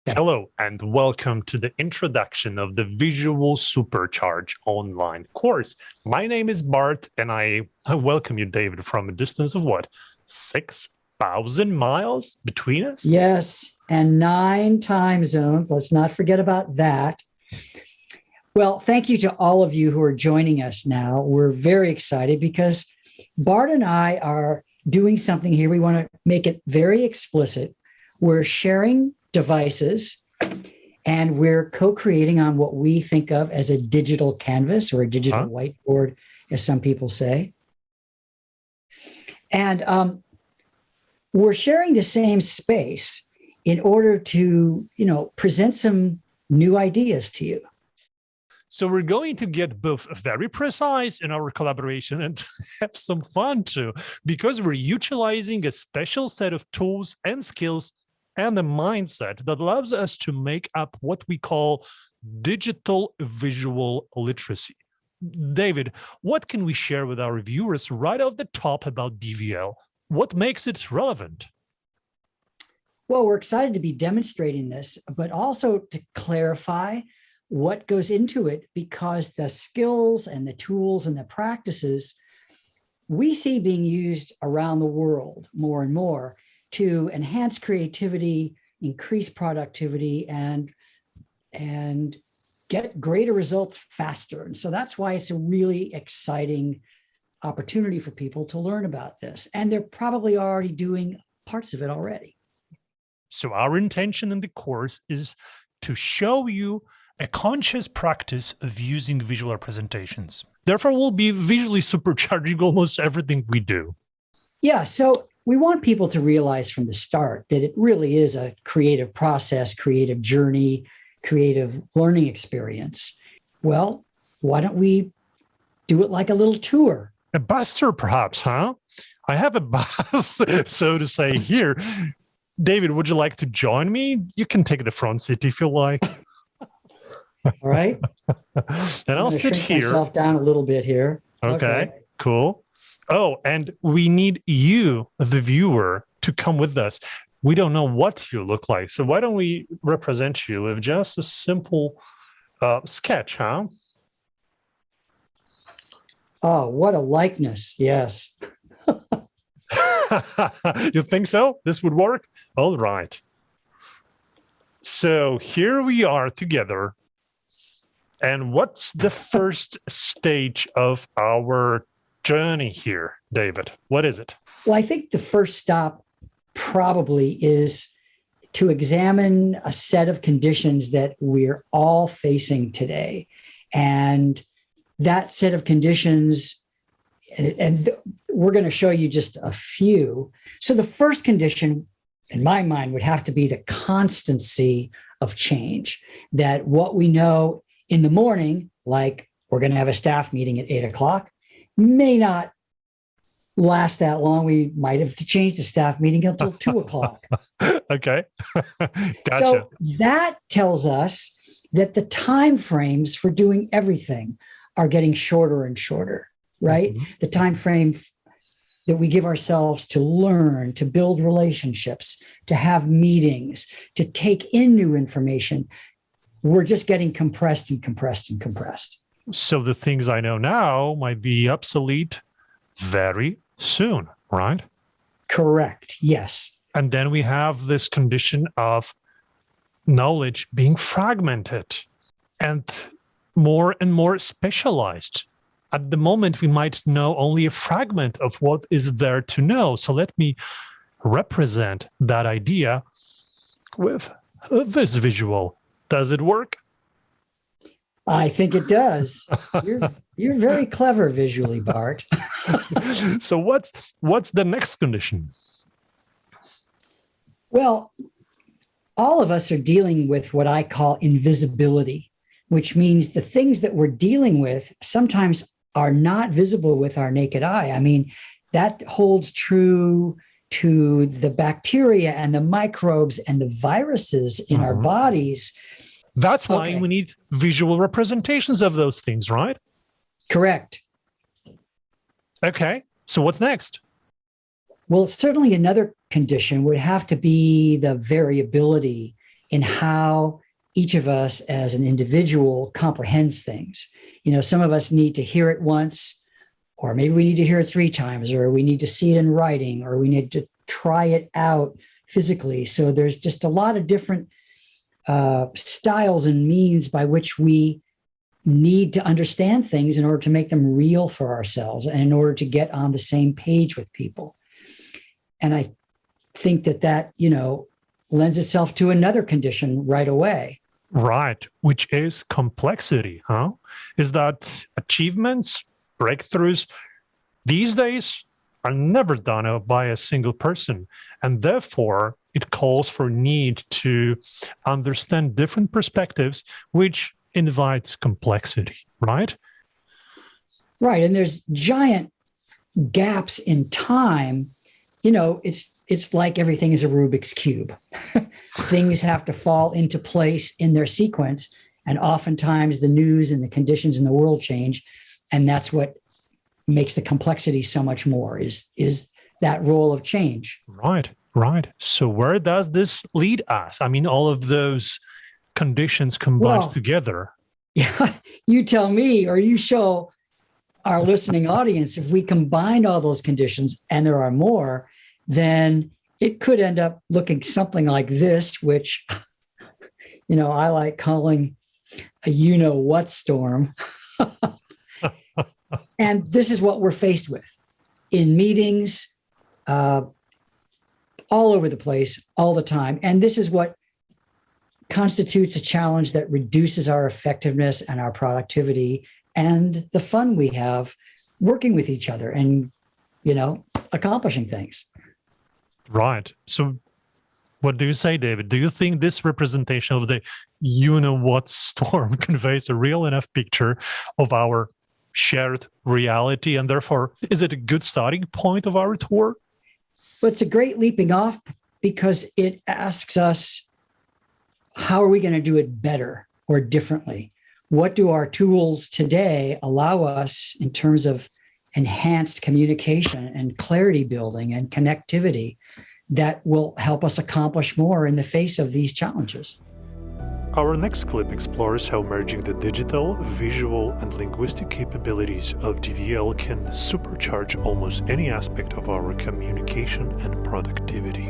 Hello, and welcome to the introduction of the Visual Supercharge online course. My name is Bart, and I welcome you, David, from a distance of what? 6,000 miles between us? Yes, and 9 time zones. Let's not forget about that. Well, thank you to all of you who are joining us now. We're very excited because Bart and I are doing something here. We want to make it very explicit. We're sharing devices, and we're co-creating on what we think of as a digital canvas or a digital whiteboard, as some people say. And we're sharing the same space in order to, present some new ideas to you. So we're going to get both very precise in our collaboration and have some fun too, because we're utilizing a special set of tools and skills and a mindset that allows us to make up what we call digital visual literacy. David, what can we share with our viewers right off the top about DVL? What makes it relevant? Well, we're excited to be demonstrating this, but also to clarify what goes into it, because the skills and the tools and the practices we see being used around the world more and more to enhance creativity, increase productivity, and get greater results faster. And so that's why it's a really exciting opportunity for people to learn about this. And they're probably already doing parts of it already. So our intention in the course is to show you a conscious practice of using visual representations. Therefore, we'll be visually supercharging almost everything we do. Yeah, so we want people to realize from the start that it really is a creative process, creative journey, creative learning experience. Well, why don't we do it like a little tour? A bus tour, perhaps, huh? I have a bus, so to say, here. David, would you like to join me? You can take the front seat if you like. All right. And I'll sit here. Myself down a little bit here. Okay, cool. Oh, and we need you, the viewer, to come with us. We don't know what you look like, so why don't we represent you with just a simple sketch, huh? Oh, what a likeness. Yes. You think so? This would work? All right. So here we are together. And what's the first stage of our journey here, David? What is it? Well, I think the first stop probably is to examine a set of conditions that we're all facing today. And that set of conditions, and we're going to show you just a few. So the first condition, in my mind, would have to be the constancy of change, that what we know in the morning, like we're going to have a staff meeting at 8 o'clock, may not last that long. We might have to change the staff meeting until 2 o'clock. Okay. Gotcha. So that tells us that the time frames for doing everything are getting shorter and shorter, right? Mm-hmm. The time frame that we give ourselves to learn, to build relationships, to have meetings, to take in new information, we're just getting compressed and compressed and compressed. So the things I know now might be obsolete very soon, right? Correct. Yes. And then we have this condition of knowledge being fragmented and more specialized. At the moment, we might know only a fragment of what is there to know. So let me represent that idea with this visual. Does it work? I think it does. You're very clever visually, Bart. So what's the next condition? Well, all of us are dealing with what I call invisibility, which means the things that we're dealing with sometimes are not visible with our naked eye. I mean, that holds true to the bacteria and the microbes and the viruses in our bodies. That's why we need visual representations of those things, right? Correct. Okay, so what's next? Well, certainly another condition would have to be the variability in how each of us as an individual comprehends things. Some of us need to hear it once, or maybe we need to hear it 3 times, or we need to see it in writing, or we need to try it out physically. So there's just a lot of different styles and means by which we need to understand things in order to make them real for ourselves and in order to get on the same page with people. And I think that lends itself to another condition right away. Right, which is complexity, huh? Is that achievements, breakthroughs, these days are never done by a single person. And therefore, it calls for need to understand different perspectives, which invites complexity, right? Right. And there's giant gaps in time. It's like everything is a Rubik's Cube. Things have to fall into place in their sequence. And oftentimes the news and the conditions in the world change. And that's what makes the complexity so much more is that role of change. Right. So where does this lead us? I mean, all of those conditions combined together. Yeah, you tell me, or you show our listening audience, if we combine all those conditions, and there are more, then it could end up looking something like this, which, I like calling a what storm. And this is what we're faced with in meetings, all over the place, all the time. And this is what constitutes a challenge that reduces our effectiveness and our productivity and the fun we have working with each other and, accomplishing things. Right. So what do you say, David? Do you think this representation of the what storm conveys a real enough picture of our shared reality? And therefore, is it a good starting point of our tour? Well, it's a great leaping off because it asks us, how are we going to do it better or differently? What do our tools today allow us in terms of enhanced communication and clarity building and connectivity that will help us accomplish more in the face of these challenges? Our next clip explores how merging the digital, visual, and linguistic capabilities of DVL can supercharge almost any aspect of our communication and productivity.